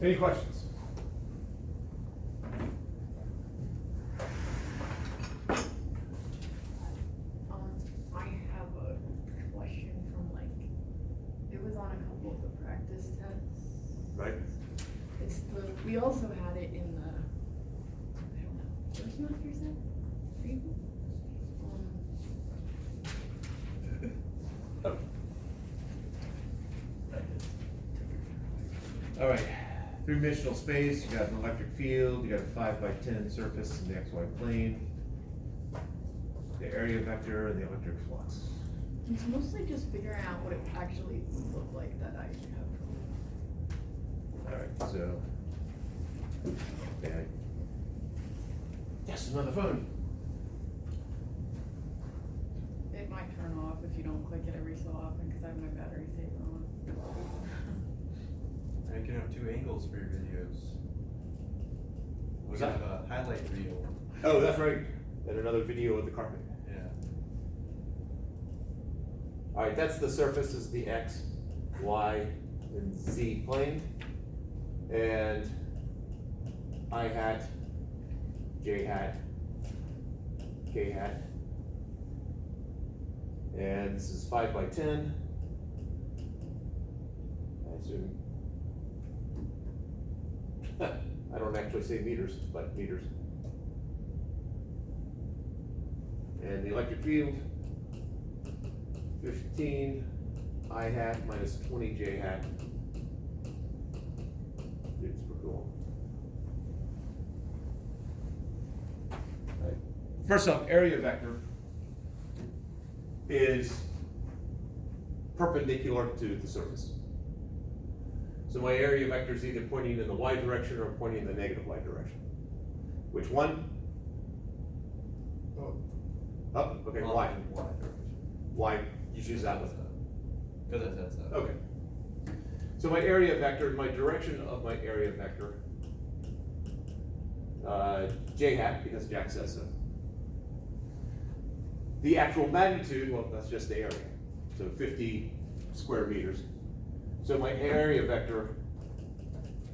Any questions? I have a question from it was on a couple of the practice tests. Right? It's we also had it in the, I don't know, first semester set? Maybe? Oh. All right, three-dimensional space, you got an electric field, you got a 5x10 surface in the XY plane, the area vector, and the electric flux. It's mostly just figuring out what it actually would look like that I have trouble. All right, so. Okay. Yes, I'm on the phone. It might turn off if you don't click it every so often because I have my battery saver on. And you can have 2 angles for your videos. We What's have that? a highlight reel. Oh, that's right. And another video of the carpet. Yeah. All right, that's the surface, is the X, Y, and Z plane. And I hat, J hat, K hat. And this is 5x10. I assume. I don't actually say meters, but meters. And the electric field, 15 I hat minus 20 J hat. It's super cool. Right. First off, area vector is perpendicular to the surface. So my area vector is either pointing in the y direction or pointing in the negative y direction. Which one? Up, okay, Well, y. Y direction. Y, you choose that one. Because that's that. Okay. So my area vector, my direction of my area vector, J hat, because Jack says so. The actual magnitude, well, that's just the area, so 50 square meters. So my area vector,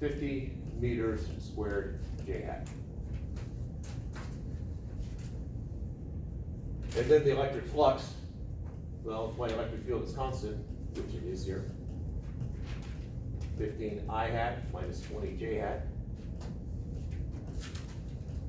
50 meters squared J hat. And then the electric flux, well, if my electric field is constant, which it is here, 15 I hat minus 20 J hat,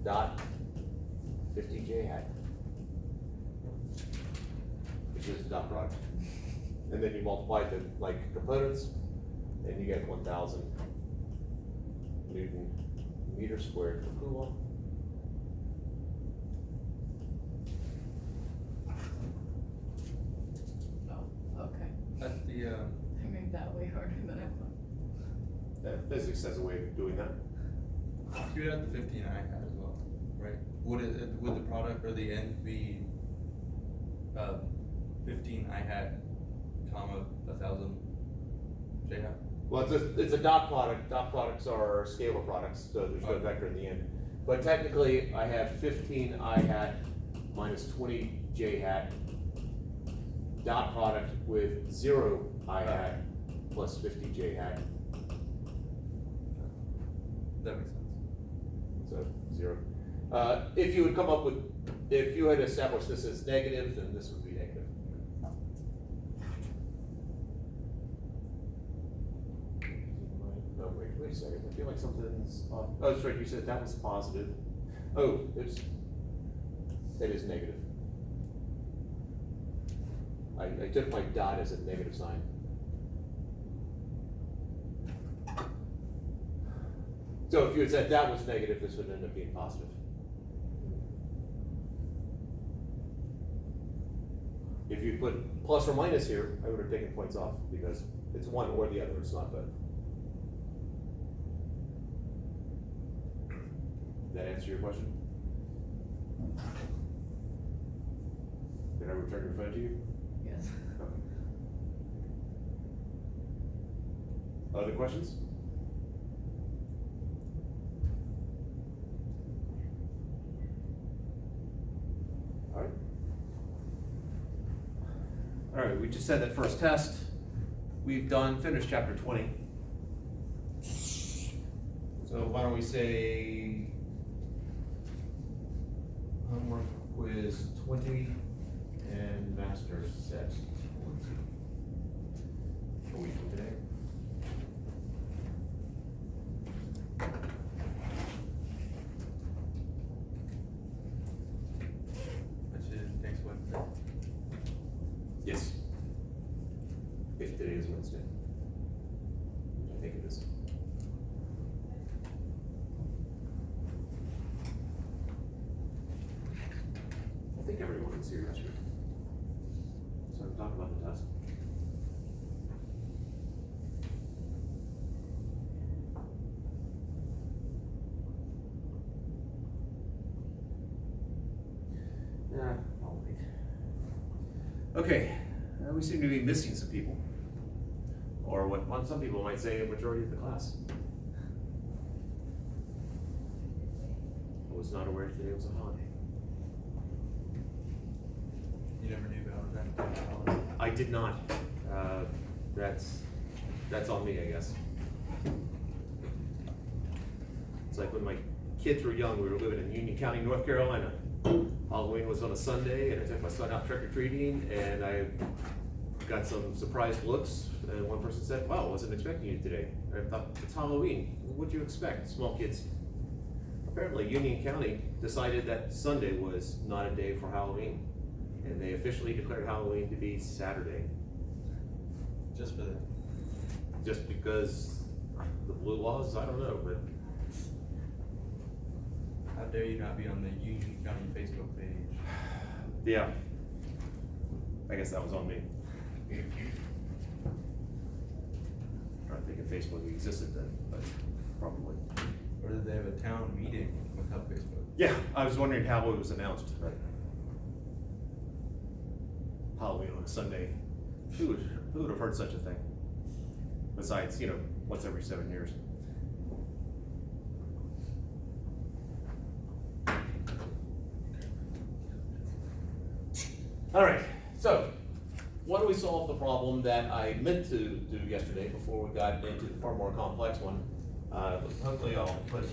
dot 50 J hat, which is the dot product. And then you multiply the components, and you get 1,000 Newton meter squared per coulomb. Oh, okay. That's the, I made that way harder than I thought. Physics has a way of doing that. you would have the 15 I had as well, right? Would the product or the end be 15 I had, comma, 1,000 J hat? Well, it's a dot product. Dot products are scalar products, so there's no Okay. vector in the end. But technically, I have 15 I hat minus 20 J hat, dot product with 0 I hat plus 50 J hat, That makes sense. so 0. If you would come up with, if you had established this as negative, then this would be negative. No, wait a second, I feel like something's off. Oh, that's right, you said that was positive. Oh, that is negative. I took my dot as a negative sign. So if you had said that was negative, this would end up being positive. If you put plus or minus here, I would have taken points off because it's one or the other, it's not both. Did that answer your question? Did I return your phone to you? Yes. Okay. Other questions? All right. All right, we just said that first test. We've finished chapter 20. So why don't we say homework quiz 20 and master set 20. A week from today. Which is next Wednesday. Yes. If today is Wednesday. I think it is. I think everyone was here yesterday. So I'm talking about the test. Yeah, I'll wait. Okay, we seem to be missing some people. Or what some people might say, a majority of the class. I was not aware today was a holiday. You never knew about that? I did not. That's on me, I guess. It's like when my kids were young, we were living in Union County, North Carolina. Halloween was on a Sunday, and I took my son out trick-or-treating, and I got some surprised looks, and one person said, "Wow, I wasn't expecting you today." I thought, "It's Halloween, what'd you expect?" Small kids. Apparently, Union County decided that Sunday was not a day for Halloween, and they officially declared Halloween to be Saturday. Just for that. Just because the blue laws, I don't know, but How dare you not be on the Union County Facebook page? yeah, I guess that was on me. I don't think Facebook existed then, but probably. Or did they have a town meeting without Facebook? Yeah, I was wondering how it was announced, but Halloween on a Sunday, who would have heard such a thing? Besides, once every 7 years. All right, so why don't we solve the problem that I meant to do yesterday before we got into the far more complex one? Hopefully I'll put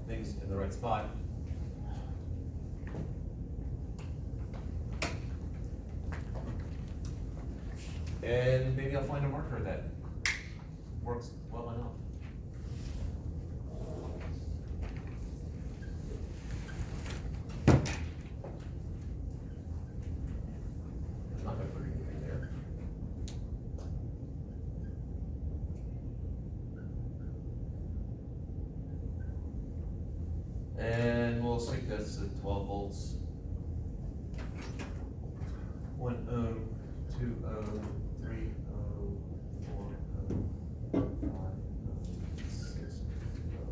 things in the right spot. And maybe I'll find a marker that works well enough. I'm not gonna put anything there. And we'll sync this at 12 volts. 1 ohm, 2 ohm, 3 ohm, 4 ohm, 5 ohm, 6 ohm.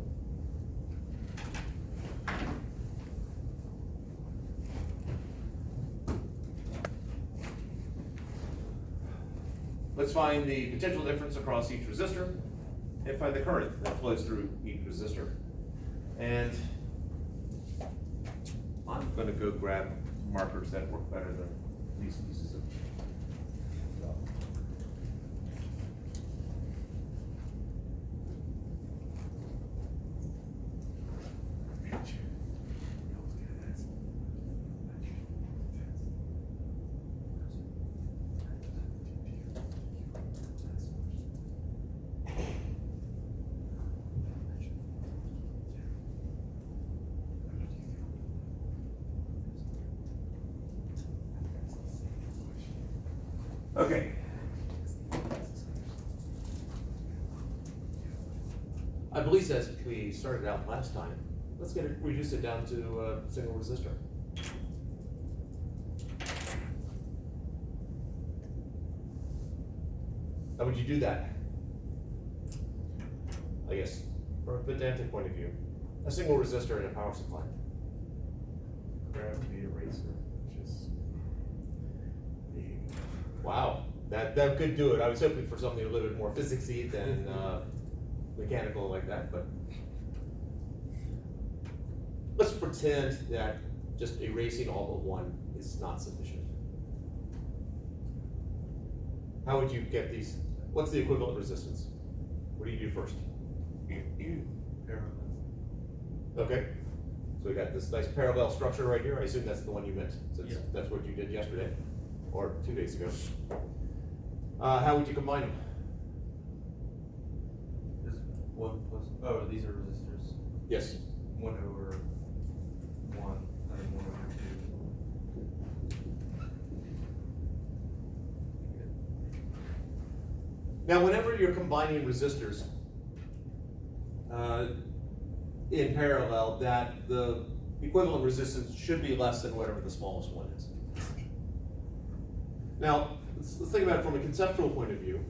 Let's find the potential difference across each resistor and find the current that flows through each resistor. And I'm gonna go grab markers that work better than these pieces of stuff. Okay. I believe as we started out last time, let's reduce it down to a single resistor. How would you do that? I guess, from a pedantic point of view, a single resistor and a power supply. Grab the eraser, which is wow, that could do it. I was hoping for something a little bit more physicsy than mechanical like that, but let's pretend that just erasing all but one is not sufficient. How would you get these? What's the equivalent resistance? What do you do first? parallel. Okay, so we got this nice parallel structure right here, I assume that's the one you meant, since Yeah. that's what you did yesterday, or 2 days ago. How would you combine them? Is one plus, oh, these are resistors. Yes. 1 over 1, and then 1 over 2. Now, whenever you're combining resistors in parallel, that the equivalent resistance should be less than whatever the smallest one is. Now, let's think about it from a conceptual point of view.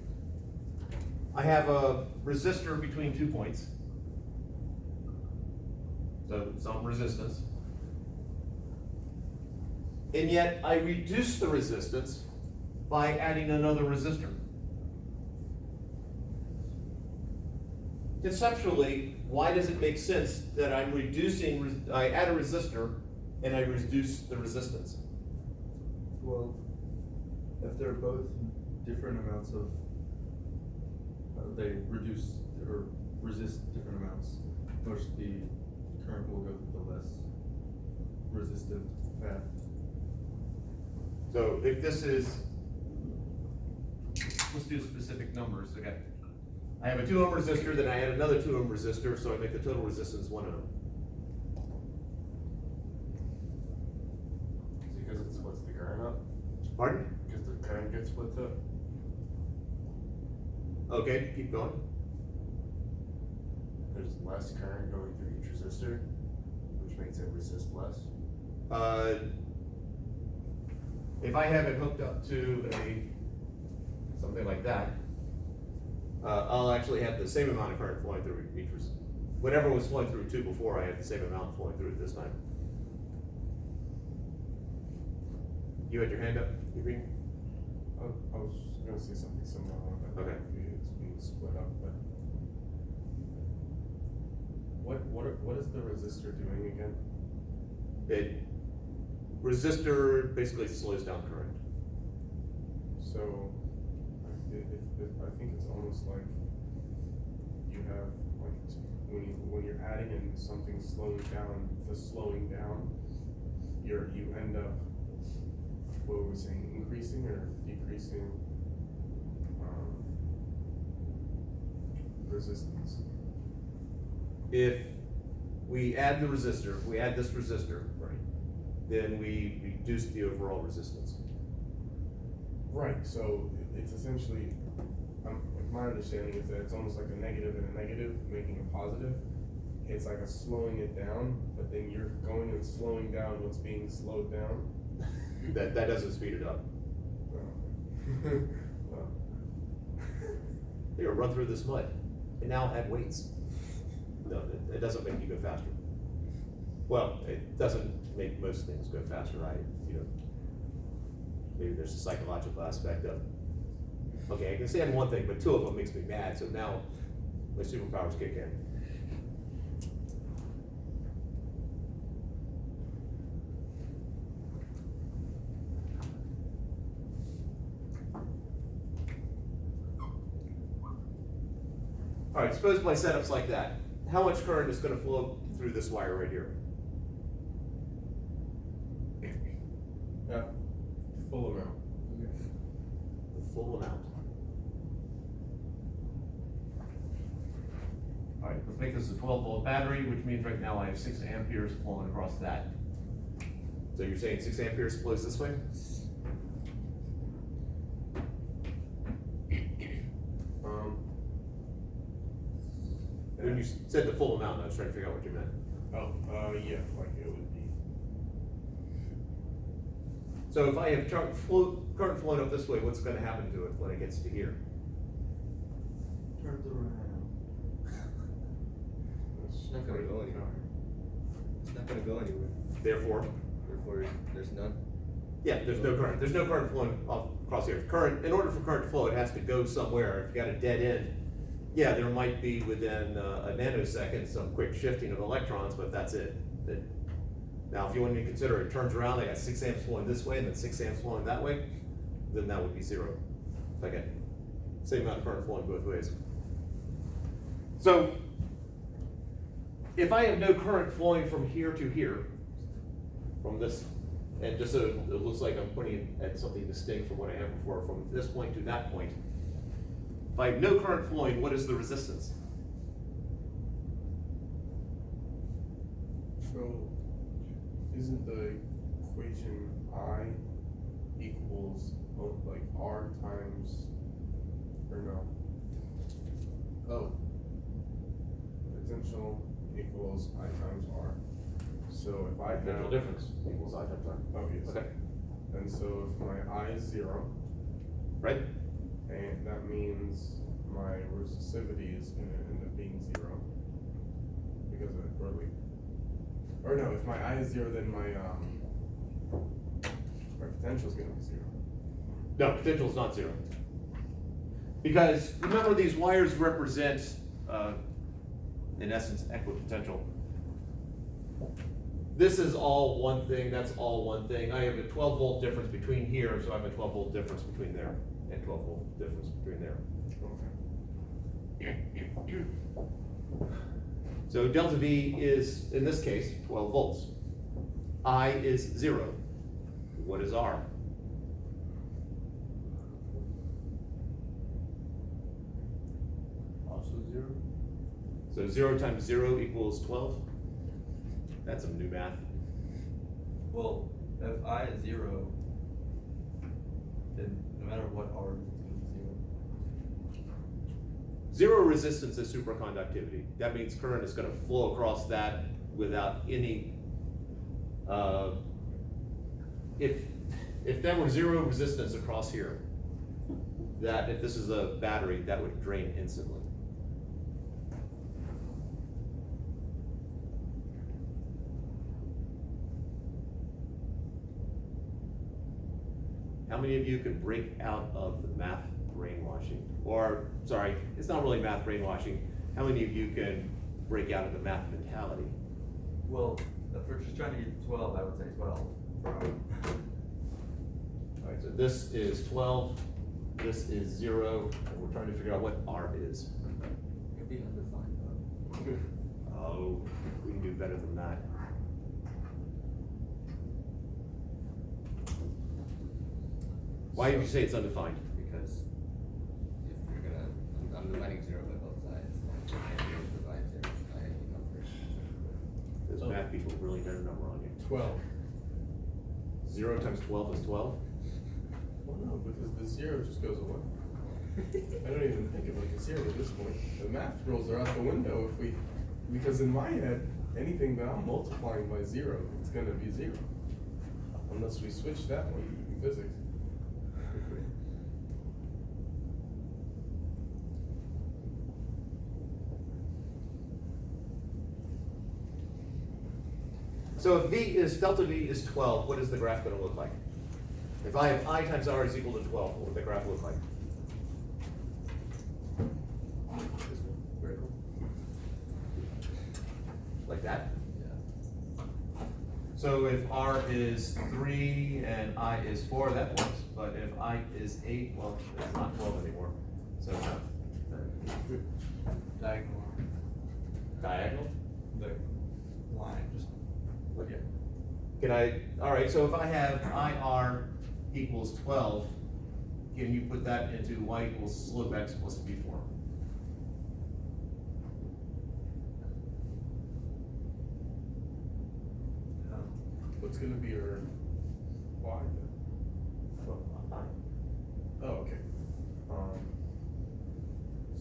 I have a resistor between 2 points, so some resistance. And yet I reduce the resistance by adding another resistor. Conceptually, why does it make sense that I add a resistor and I reduce the resistance? Well, if they're both different amounts of, they reduce or resist different amounts, of course the current will go through the less resistant path. So if this is, let's do specific numbers, okay. I have a 2 ohm resistor, then I add another 2 ohm resistor, so I make the total resistance 1 ohm. Because it splits the current up? Pardon? Because the current gets split up? Okay, keep going. There's less current going through each resistor, which makes it resist less. If I have it hooked up to something like that, I'll actually have the same amount of current flowing through each resistor. Whatever was flowing through 2 before, I have the same amount flowing through it this time. You had your hand up, you green? I was gonna say something similar on that. Okay. It's being split up, but. What is the resistor doing again? Resistor basically slows down current. So, I think it's almost like you have, like, when you're adding in something slowing down, the slowing down, you end up, what were we saying, increasing or decreasing, resistance? If we add the resistor, if we add this resistor, Right. then we reduce the overall resistance. Right, so it's essentially, like my understanding is that it's almost like a negative and a negative, making a positive. It's like a slowing it down, but then you're going and slowing down what's being slowed down. That doesn't speed it up. Well. Here, run through this mud, and now add weights. No, it doesn't make you go faster. Well, it doesn't make most things go faster, maybe there's a psychological aspect of, okay, I can stand one thing, but 2 of them makes me mad, so now my superpowers kick in. All right, suppose my setup's like that. How much current is gonna flow through this wire right here? Yeah, full amount. The full amount. All right, let's make this a 12-volt battery, which means right now I have 6 amperes flowing across that. So you're saying 6 amperes flows this way? When you said the full amount, I was trying to figure out what you meant. Yeah, like it would be. So if I have current flowing up this way, what's gonna happen to it when it gets to here? Turns around. It's not gonna go anywhere. It's not gonna go anywhere. Therefore, There's none. yeah, there's no current. There's no current flowing across here. Current, in order for current to flow, it has to go somewhere. If you got a dead end, yeah, there might be within a nanosecond some quick shifting of electrons, but that's it. Now, if you want me to consider it turns around, I got 6 amps flowing this way and then 6 amps flowing that way, then that would be 0. If I get same amount of current flowing both ways. So, if I have no current flowing from here to here, from this, and just so it looks like I'm pointing at something distinct from what I had before, from this point to that point, if I have no current flowing, what is the resistance? So, isn't the equation I equals, like, R times, or no? Oh. Potential equals I times R. So if I Potential have. difference equals I times R. Oh, yes. Okay, And so if my I is 0, right? and that means my resistivity is gonna end up being 0. Because of early. Or no, if my I is 0, then my potential is gonna be 0. No, potential is not 0. Because remember, these wires represent, in essence, equipotential. This is all one thing, that's all one thing. I have a 12 volt difference between here, so I have a 12 volt difference between there, and 12 volt difference between there. Okay. So delta V is, in this case, 12 volts. I is 0. What is R? Also 0? So 0 times 0 equals 12? That's some new math. Well, if I is 0, then no matter what R is, it's gonna be 0. Zero resistance is superconductivity. That means current is going to flow across that without any, if there were zero resistance across here, that if this is a battery, that would drain instantly. How many of you can break out of the math brainwashing? Or, sorry, it's not really math brainwashing. How many of you can break out of the math mentality? Well, if we're just trying to get 12, I would say 12. Alright, so this is 12, this is 0, and we're trying to figure out what R is. Could be undefined though. Oh, we can do better than that. Why did you say it's undefined? Because if you're gonna, I'm dividing 0 by both sides, then I divide 0 by any number. Those Oh. math people really got a number on you. 12. 0 times 12 is 12? Well, no, because the 0 just goes away. I don't even think of like a 0 at this point. The math rules are out the window because in my head, anything that I'm multiplying by 0, it's gonna be 0. Unless we switch that one in physics. So if delta V is 12, what is the graph gonna look like? If I have I times R is equal to 12, what would the graph look like? Vertical. Like that? Yeah. So if R is 3 and I is 4, that works. But if I is 8, well, it's not 12 anymore. So Diagonal. diagonal? The line, just. Okay. Can I, all right, so if I have IR equals 12, can you put that into Y equals slope X plus B form? What's gonna be your y then? Oh, okay.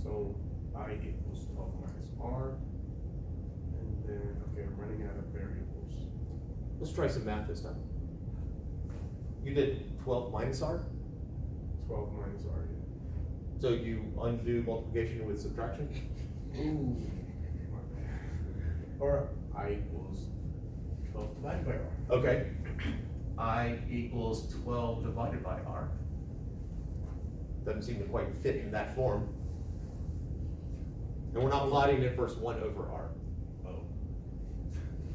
So I equals 12 minus r, and then, okay, I'm running out of variables. Let's try some math this time. You did 12 minus R? 12 minus r, yeah. So you undo multiplication with subtraction? Ooh, my bad. Or I equals 12 divided by r. Okay. I equals 12 divided by R. Doesn't seem to quite fit in that form. And we're not plotting the inverse 1 over R. Oh.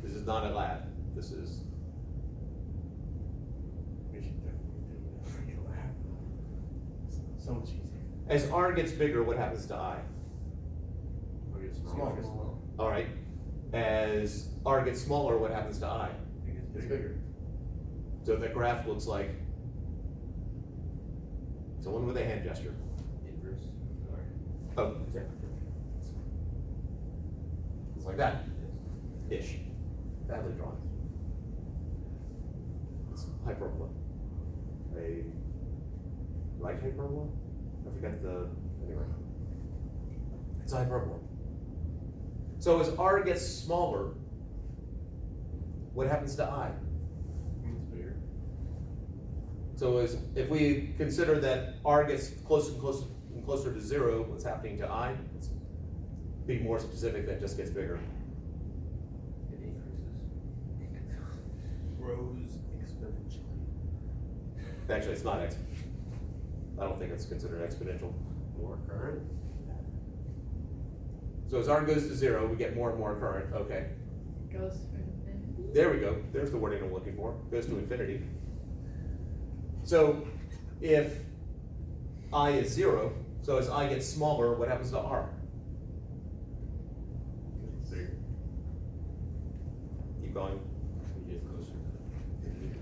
This is not a lab. This is, We should definitely do it in a lab. So much easier. as R gets bigger, what happens to I? Small. All right. As R gets smaller, what happens to I? It's bigger. So the graph looks like, someone with a hand gesture. Inverse, or, Oh, yeah. It's like that, ish, badly drawn. It's hyperbola. A right hyperbola? I forget anyway. It's a hyperbola. So as R gets smaller, what happens to I? It's bigger. So if we consider that R gets closer and closer and closer to 0, what's happening to I? Let's be more specific, that just gets bigger. it increases. Grows exponentially. Actually, it's not I don't think it's considered exponential. More current? So as R goes to 0, we get more and more current, okay. Goes to infinity. There we go, there's the wording I'm looking for, goes to infinity. So if I is 0, so as I gets smaller, what happens to R? It's bigger. Keep going, You get closer to infinity.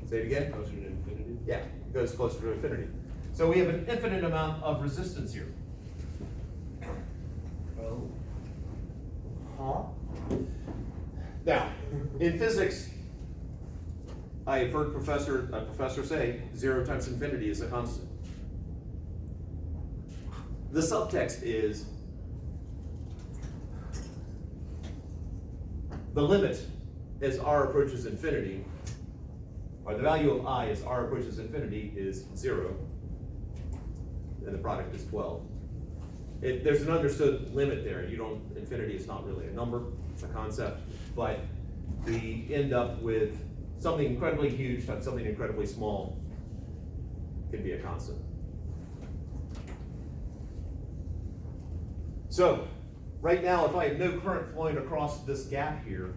say it again. Closer to infinity. Yeah, it goes closer to infinity. So we have an infinite amount of resistance here. Oh. Huh? Now, in physics, I have heard a professor say 0 times infinity is a constant. The subtext is the limit as R approaches infinity, or the value of I as R approaches infinity is 0, and the product is 12. There's an understood limit there. Infinity is not really a number, it's a concept, but we end up with something incredibly huge times something incredibly small can be a constant. So, right now, if I have no current flowing across this gap here,